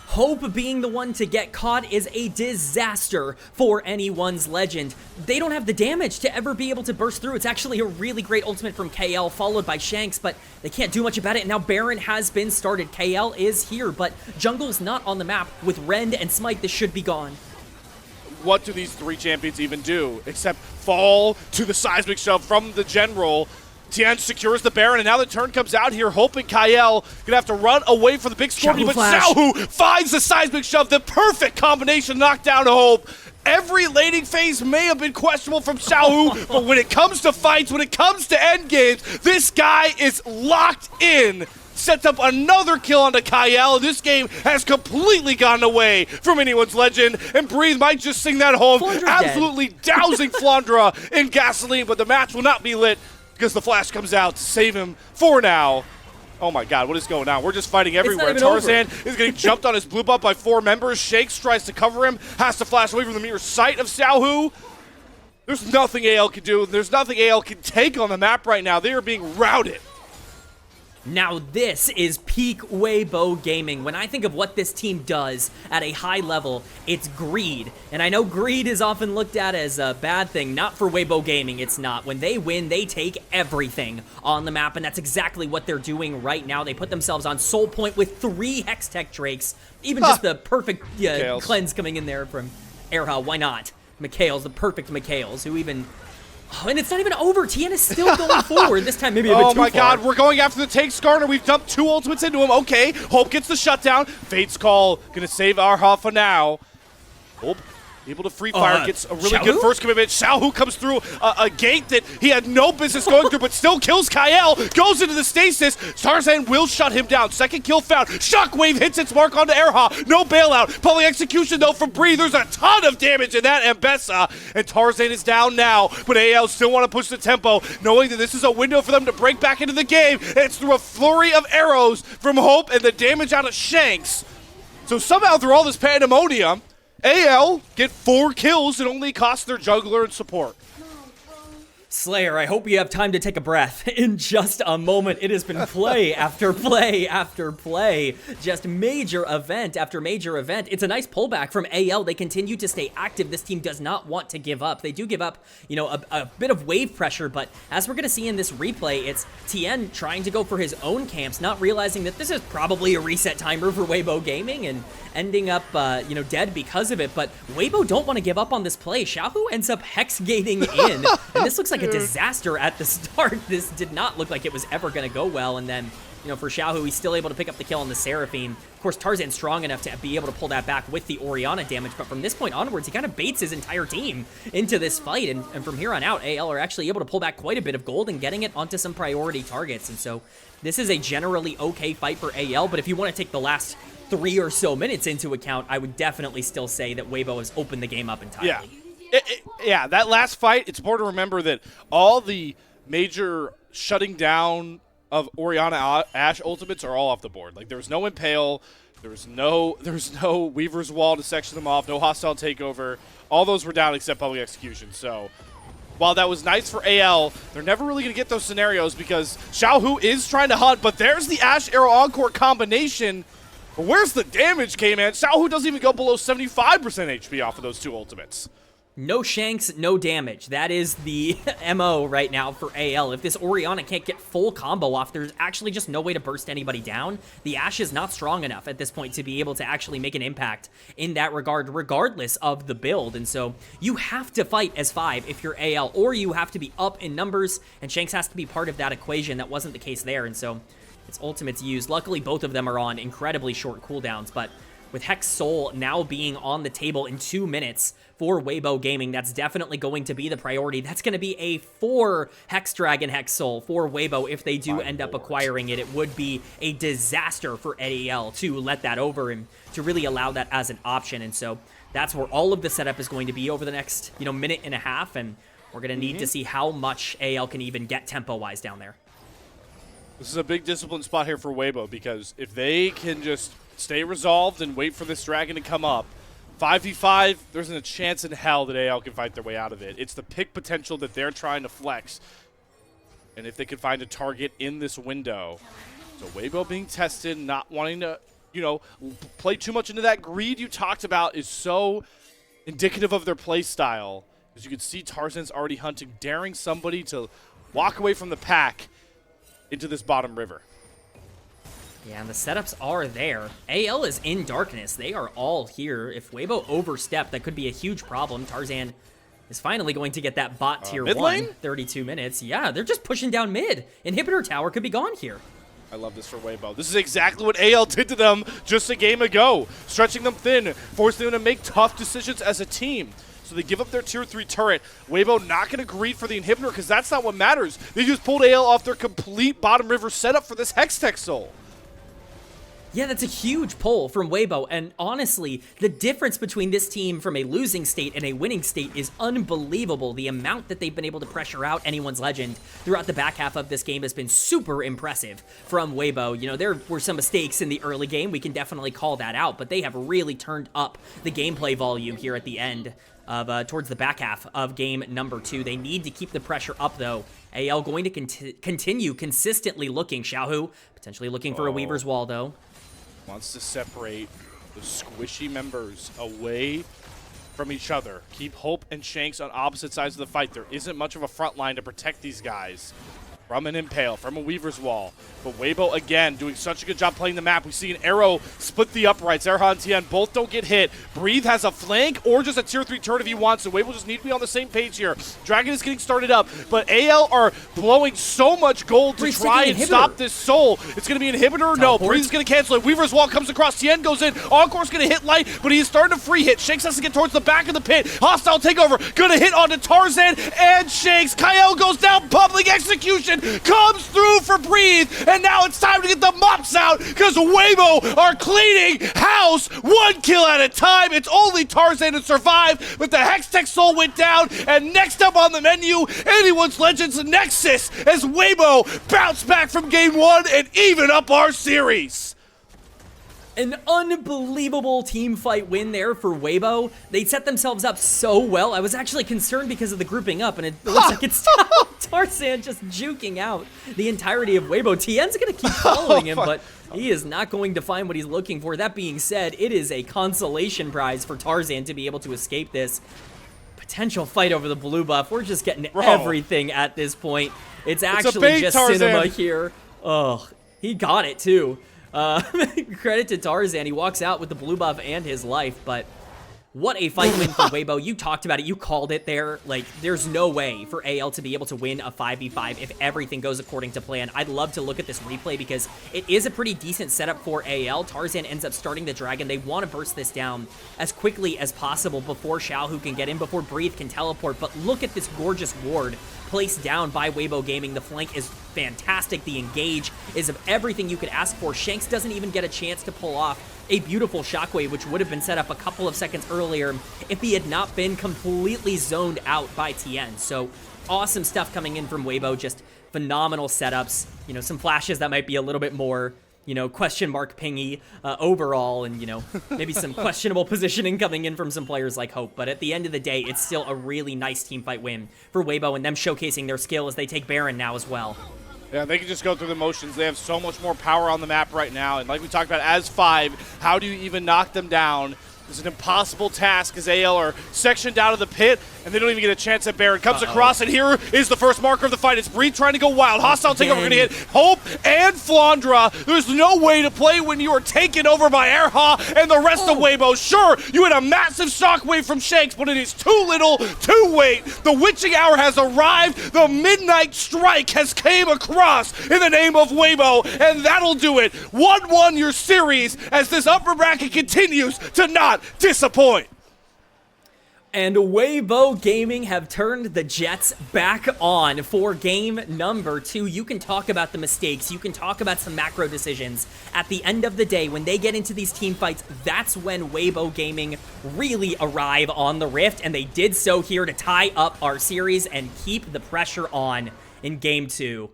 Hope being the one to get caught is a disaster for anyone's legend. They don't have the damage to ever be able to burst through. It's actually a really great ultimate from Kael, followed by Shanks, but they can't do much about it. And now Baron has been started. Kael is here, but jungle's not on the map. With Rend and Smite, this should be gone. What do these 3 champions even do except fall to the seismic shove from the general? Tian secures the Baron, and now the turn comes out here. Hope and Kael gonna have to run away from the big Scorpion, but Xiaohu finds the seismic shove, the perfect combination knockdown to Hope. Every laning phase may have been questionable from Xiaohu, but when it comes to fights, when it comes to end games, this guy is locked in. Sets up another kill onto Kael. This game has completely gone away from anyone's legend, and Breathe might just sing that home. Flandre's absolutely dousing Flandre in gasoline, but the match will not be lit because the flash comes out to save him for now. Oh my god, what is going on? We're just fighting everywhere. Tarzan is getting jumped on his blue buff by 4 members. Shanks tries to cover him, has to flash away from the mere sight of Xiaohu. There's nothing AL can do. There's nothing AL can take on the map right now. They are being routed. Now this is peak Weibo Gaming. When I think of what this team does at a high level, it's greed. And I know greed is often looked at as a bad thing. Not for Weibo Gaming, it's not. When they win, they take everything on the map, and that's exactly what they're doing right now. They put themselves on soul point with 3 Hextech Drakes. Even just the perfect cleanse coming in there from Erha. Why not? Mikhail's the perfect Mikhail's, who even Oh, and it's not even over. Tian is still going forward. This time maybe a bit too Oh my far. god, we're going after the take Skarner. We've dumped 2 ultimates into him. Okay, Hope gets the shutdown. Fate's Call gonna save Arha for now. Hope able to free fire, gets a really Xiaohu? good first commitment. Xiaohu comes through a gate that he had no business going through, but still kills Kael. Goes into the stasis. Tarzan will shut him down. Second kill found. Shockwave hits its mark onto Erha. No bailout. Public execution though from Bree. There's a ton of damage in that Ambessa. And Tarzan is down now, but AL still want to push the tempo, knowing that this is a window for them to break back into the game. And it's through a flurry of arrows from Hope and the damage out of Shanks. So somehow through all this pandemonium, AL get 4 kills and only cost their jungler and support. Slayer, I hope you have time to take a breath. In just a moment, it has been play after play after play. Just major event after major event. It's a nice pullback from AL. They continue to stay active. This team does not want to give up. They do give up, you know, a bit of wave pressure, but as we're going to see in this replay, it's Tian trying to go for his own camps, not realizing that this is probably a reset timer for Weibo Gaming and ending up, you know, dead because of it. But Weibo don't want to give up on this play. Xiaohu ends up hex gating in, and this looks like a disaster at the start. This did not look like it was ever going to go well, and then, you know, for Xiaohu, he's still able to pick up the kill on the Seraphine. Of course, Tarzan's strong enough to be able to pull that back with the Orianna damage, but from this point onwards, he kind of baits his entire team into this fight, and from here on out, AL are actually able to pull back quite a bit of gold and getting it onto some priority targets, and so this is a generally okay fight for AL, but if you want to take the last 3 or so minutes into account, I would definitely still say that Weibo has opened the game up entirely. Yeah. Yeah, that last fight, it's important to remember that all the major shutting down of Orianna Ashe ultimates are all off the board. Like, there was no Impale, there was no Weaver's Wall to section them off, no hostile takeover. All those were down except public execution. So while that was nice for AL, they're never really going to get those scenarios because Xiaohu is trying to hunt, but there's the Ashe Arrow Encore combination. But where's the damage, Kman? Xiaohu doesn't even go below 75% HP off of those 2 ultimates. No Shanks, no damage. That is the MO right now for AL. If this Orianna can't get full combo off, there's actually just no way to burst anybody down. The Ashe is not strong enough at this point to be able to actually make an impact in that regard, regardless of the build. And so you have to fight as 5 if you're AL, or you have to be up in numbers, and Shanks has to be part of that equation. That wasn't the case there, and so its ultimates used. Luckily, both of them are on incredibly short cooldowns, but with Hex Soul now being on the table in 2 minutes for Weibo Gaming, that's definitely going to be the priority. That's going to be a 4 Hex Dragon Hex Soul for Weibo if they do end up acquiring it. It would be a disaster for AL to let that over and to really allow that as an option. And so that's where all of the setup is going to be over the next, you know, minute and a half, and we're going to need to see how much AL can even get tempo-wise down there. This is a big discipline spot here for Weibo because if they can just stay resolved and wait for this dragon to come up, 5v5, there isn't a chance in hell that AL can fight their way out of it. It's the pick potential that they're trying to flex. And if they can find a target in this window. So Weibo being tested, not wanting to, you know, play too much into that greed you talked about is so indicative of their play style. As you can see, Tarzan's already hunting, daring somebody to walk away from the pack into this bottom river. Yeah, and the setups are there. AL is in darkness. They are all here. If Weibo overstep, that could be a huge problem. Tarzan is finally going to get that bot tier 1. 32 minutes. Yeah, they're just pushing down mid. Inhibitor tower could be gone here. I love this for Weibo. This is exactly what AL did to them just a game ago. Stretching them thin, forcing them to make tough decisions as a team. So they give up their tier 3 turret. Weibo not going to greed for the inhibitor because that's not what matters. They just pulled AL off their complete bottom river setup for this Hextech soul. Yeah, that's a huge pull from Weibo, and honestly, the difference between this team from a losing state and a winning state is unbelievable. The amount that they've been able to pressure out anyone's legend throughout the back half of this game has been super impressive from Weibo. You know, there were some mistakes in the early game, we can definitely call that out, but they have really turned up the gameplay volume here at the end of towards the back half of game number 2. They need to keep the pressure up, though. AL going to continue consistently looking. Xiaohu potentially looking for a Weaver's Wall, though. Wants to separate the squishy members away from each other. Keep Hope and Shanks on opposite sides of the fight. There isn't much of a front line to protect these guys. from an Impale, from a Weaver's Wall. But Waybo, again, doing such a good job playing the map. We see an arrow split the uprights. Erha and Tian both don't get hit. Breathe has a flank or just a tier 3 turret if he wants. So Waybo just need to be on the same page here. Dragon is getting started up, but AL are blowing so much gold to try and stop this soul. It's going to be an inhibitor. No, Breathe is going to cancel it. Weaver's Wall comes across. Tian goes in. Encore's going to hit Light, but he is starting to free hit. Shanks has to get towards the back of the pit. Hostile takeover. Going to hit onto Tarzan and Shanks. Kael goes down. Public execution comes through for Breathe, and now it's time to get the mops out because Weibo are cleaning house 1 kill at a time. It's only Tarzan to survive, but the Hextech soul went down, and next up on the menu, Anyone's Legends Nexus as Weibo bounce back from game 1 and even up our series. An unbelievable team fight win there for Weibo. They set themselves up so well. I was actually concerned because of the grouping up, and it looks like it's Tarzan just juking out the entirety of Weibo. Tian's going to keep following him, but he is not going to find what he's looking for. That being said, it is a consolation prize for Tarzan to be able to escape this potential fight over the blue buff. We're just getting everything at this point. It's actually just Tarzan. Cinema here. Oh, he got it too. Credit to Tarzan. He walks out with the blue buff and his life, but what a fight win for Weibo. You talked about it. You called it there. Like, there's no way for AL to be able to win a 5v5 if everything goes according to plan. I'd love to look at this replay because it is a pretty decent setup for AL. Tarzan ends up starting the dragon. They want to burst this down as quickly as possible before Xiaohu can get in, before Breathe can teleport. But look at this gorgeous ward placed down by Weibo Gaming. The flank is fantastic. The engage is of everything you could ask for. Shanks doesn't even get a chance to pull off a beautiful shockwave, which would have been set up a couple of seconds earlier if he had not been completely zoned out by Tian. So awesome stuff coming in from Weibo, just phenomenal setups. You know, some flashes that might be a little bit more, you know, question mark pingy overall, and, you know, maybe some questionable positioning coming in from some players like Hope. But at the end of the day, it's still a really nice team fight win for Weibo, and them showcasing their skill as they take Baron now as well. Yeah, they can just go through the motions. They have so much more power on the map right now. And like we talked about, as 5, how do you even knock them down? It's an impossible task as AL are sectioned out of the pit, and they don't even get a chance at Baron. Comes across, and here is the first marker of the fight. It's Breathe trying to go wild. Hostile takeover going to hit Hope and Flandre. There's no way to play when you are taken over by Erha and the rest of Weibo. Sure, you had a massive shockwave from Shanks, but it is too little, too late. The witching hour has arrived. The midnight strike has came across in the name of Weibo, and that'll do it. 1-1 your series as this upper bracket continues to not disappoint. And Weibo Gaming have turned the Jets back on for game number 2. You can talk about the mistakes. You can talk about some macro decisions. At the end of the day, when they get into these team fights, that's when Weibo Gaming really arrive on the Rift, and they did so here to tie up our series and keep the pressure on in game 2.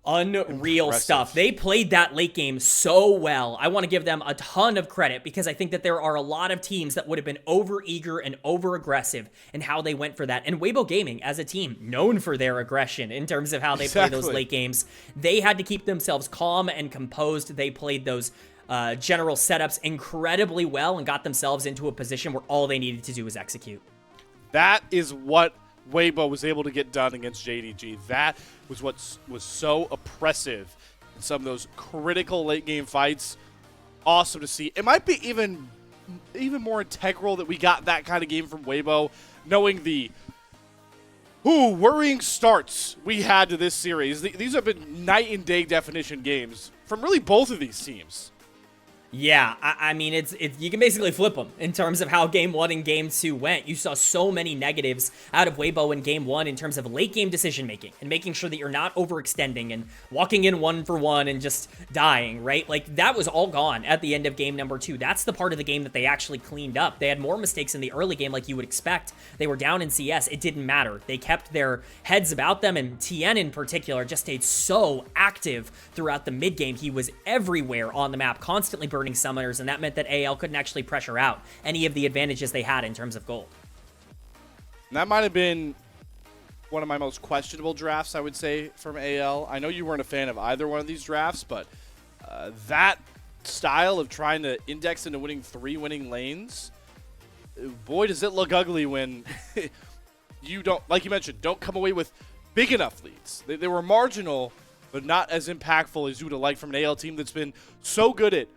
Unreal stuff. They played that late game so well. I want to give them a ton of credit because I think that there are a lot of teams that would have been over-eager and over-aggressive in how they went for that. And Weibo Gaming, as a team, known for their aggression in terms of how they play those late games, they had to keep themselves calm and composed. They played those general setups incredibly well and got themselves into a position where all they needed to do was execute. That is what Weibo was able to get done against JDG. That was what was so oppressive in some of those critical late game fights. Awesome to see. It might be even more integral that we got that kind of game from Weibo, knowing the worrying starts we had to this series. These have been night and day definition games from really both of these teams. Yeah, I mean, it's you can basically flip them in terms of how Game 1 and Game 2 went. You saw so many negatives out of Weibo in Game 1 in terms of late game decision-making and making sure that you're not overextending and walking in 1-for-1 and just dying, right? Like, that was all gone at the end of Game number 2. That's the part of the game that they actually cleaned up. They had more mistakes in the early game like you would expect. They were down in CS. It didn't matter. They kept their heads about them, and Tian in particular just stayed so active throughout the mid-game. He was everywhere on the map, constantly burning summoners, and that meant that AL couldn't actually pressure out any of the advantages they had in terms of gold. And that might have been one of my most questionable drafts, I would say, from AL. I know you weren't a fan of either one of these drafts, but that style of trying to index into winning 3 winning lanes, boy, does it look ugly when you don't, like you mentioned, don't come away with big enough leads. They were marginal, but not as impactful as you would have liked from an AL team that's been so good at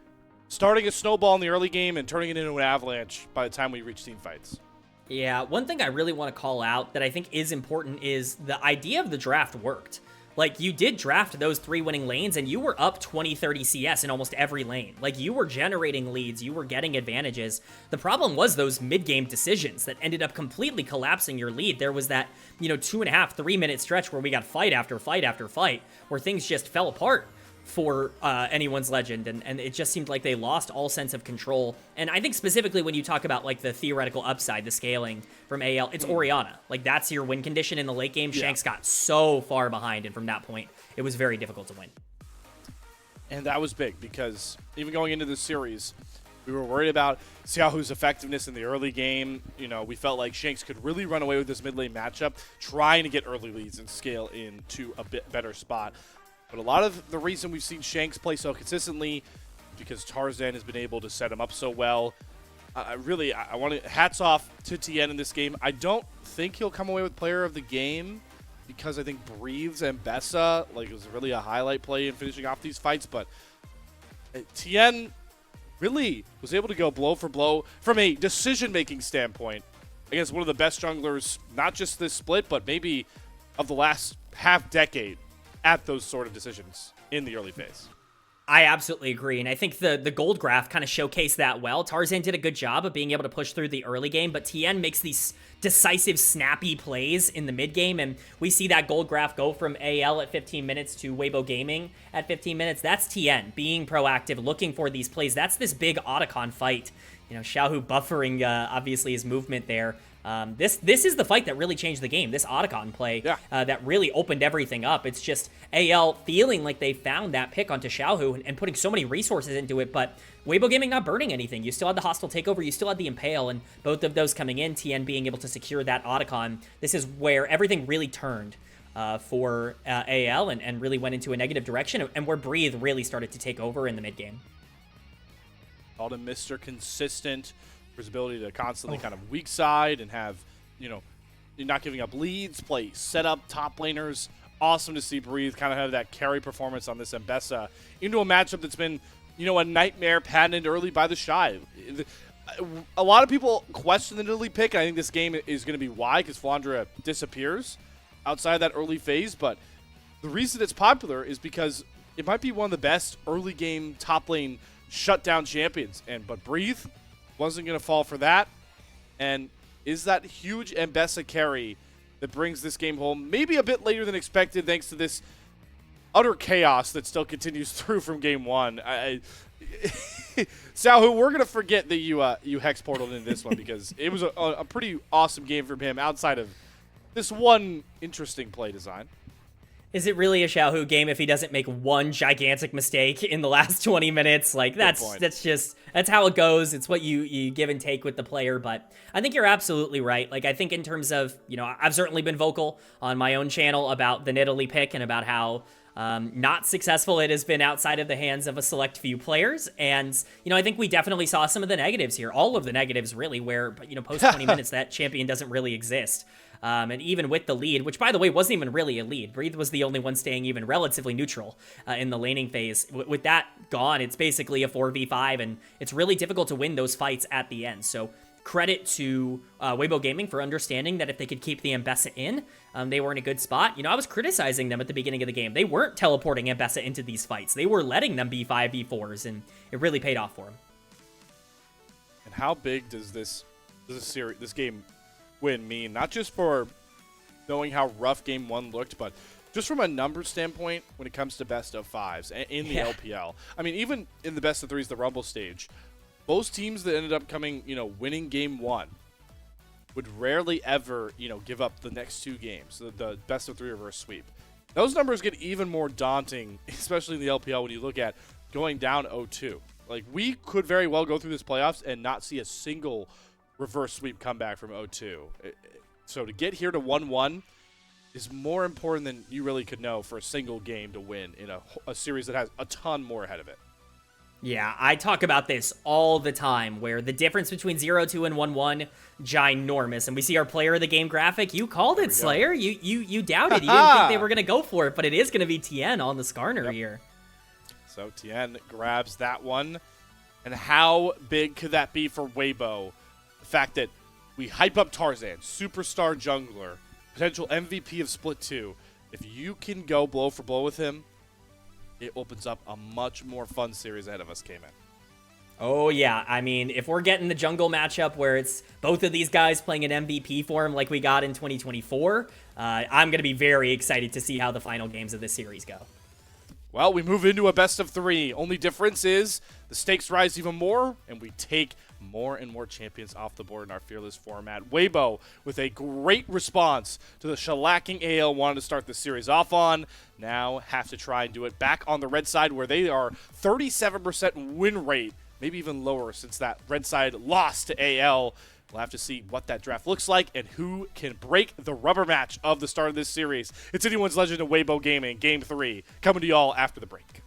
starting a snowball in the early game and turning it into an avalanche by the time we reach team fights. Yeah, one thing I really want to call out that I think is important is the idea of the draft worked. Like, you did draft those 3 winning lanes, and you were up 20, 30 CS in almost every lane. Like, you were generating leads, you were getting advantages. The problem was those mid-game decisions that ended up completely collapsing your lead. There was that, 2.5, 3 minute stretch where we got fight after fight after fight, where things just fell apart for anyone's legend, and it just seemed like they lost all sense of control. And I think specifically when you talk about like the theoretical upside, the scaling from AL, it's Orianna. Like, that's your win condition in the late game. Shanks got so far behind, and from that point, it was very difficult to win. And that was big because even going into this series, we were worried about Xiaohu's effectiveness in the early game. We felt like Shanks could really run away with this mid lane matchup, trying to get early leads and scale into a bit better spot. But a lot of the reason we've seen Shanks play so consistently because Tarzan has been able to set him up so well. I want to hats off to Tian in this game. I don't think he'll come away with player of the game because I think Breathes and Bessa, like, it was really a highlight play in finishing off these fights. But Tian really was able to go blow for blow from a decision-making standpoint against one of the best junglers, not just this split, but maybe of the last half-decade at those sort of decisions in the early phase. I absolutely agree, and I think the gold graph kind of showcased that well. Tarzan did a good job of being able to push through the early game, but Tian makes these decisive, snappy plays in the mid game, and we see that gold graph go from AL at 15 minutes to Weibo Gaming at 15 minutes. That's Tian being proactive, looking for these plays. That's this big Otacon fight. Xiaohu buffering, obviously, his movement there. This is the fight that really changed the game. This Otacon play that really opened everything up. It's just AL feeling like they found that pick onto Xiaohu and putting so many resources into it, but Weibo Gaming not burning anything. You still had the hostile takeover, you still had the Impale, and both of those coming in, Tian being able to secure that Otacon. This is where everything really turned for AL and really went into a negative direction, and where Breathe really started to take over in the mid game. Called him Mr. Consistent for his ability to constantly kind of weak side and have, not giving up leads, play set up top laners. Awesome to see Breathe kind of have that carry performance on this Mbessa into a matchup that's been, a nightmare patented early by the Shy. A lot of people question the Nidalee pick, and I think this game is going to be why, because Flandre disappears outside of that early phase. But the reason it's popular is because it might be one of the best early game top lane shutdown champions. But Breathe wasn't going to fall for that, and is that huge Mbessa carry that brings this game home maybe a bit later than expected thanks to this utter chaos that still continues through from game one. Xiaohu, we're going to forget that you hex portaled into this one because it was a pretty awesome game from him outside of this one interesting play design. Is it really a Xiaohu game if he doesn't make one gigantic mistake in the last 20 minutes? Like, that's how it goes. It's what you give and take with the player. But I think you're absolutely right. Like, I think in terms of, I've certainly been vocal on my own channel about the Nidalee pick and about how not successful it has been outside of the hands of a select few players. And, I think we definitely saw some of the negatives here. All of the negatives, really, where, post 20 minutes, that champion doesn't really exist. And even with the lead, which, by the way, wasn't even really a lead. Breathe was the only one staying even relatively neutral in the laning phase. With that gone, it's basically a 4v5, and it's really difficult to win those fights at the end. So credit to Weibo Gaming for understanding that if they could keep the Mbessa in, they were in a good spot. I was criticizing them at the beginning of the game. They weren't teleporting Mbessa into these fights. They were letting them be 5v4s, and it really paid off for them. And how big does this game win mean, not just for knowing how rough game one looked, but just from a numbers standpoint when it comes to best of fives in the LPL. I mean, even in the best of threes, the Rumble stage, most teams that ended up coming, winning game one would rarely ever, give up the next two games, the best of three reverse sweep. Those numbers get even more daunting, especially in the LPL when you look at going down 0-2. Like, we could very well go through this playoffs and not see a single reverse sweep comeback from 0-2. So to get here to 1-1 is more important than you really could know for a single game to win in a series that has a ton more ahead of it. Yeah, I talk about this all the time, where the difference between 0-2 and 1-1, ginormous. And we see our player of the game graphic. You called it, Slayer. You doubted. You didn't think they were going to go for it, but it is going to be Tian on the Skarner here. So Tian grabs that one. And how big could that be for Waybo? The fact that we hype up Tarzan, superstar jungler, potential MVP of Split 2. If you can go blow for blow with him, it opens up a much more fun series ahead of us, Kman. Oh, yeah. I mean, if we're getting the jungle matchup where it's both of these guys playing an MVP form like we got in 2024, I'm going to be very excited to see how the final games of this series go. Well, we move into a best of 3. Only difference is the stakes rise even more, and we take more and more champions off the board in our Fearless format. Waybo with a great response to the shellacking AL wanted to start the series off on. Now have to try and do it back on the red side where they are 37% win rate, maybe even lower since that red side lost to AL. We'll have to see what that draft looks like and who can break the rubber match of the start of this series. It's Anyone's Legend of Weibo Gaming, Game 3, coming to y'all after the break.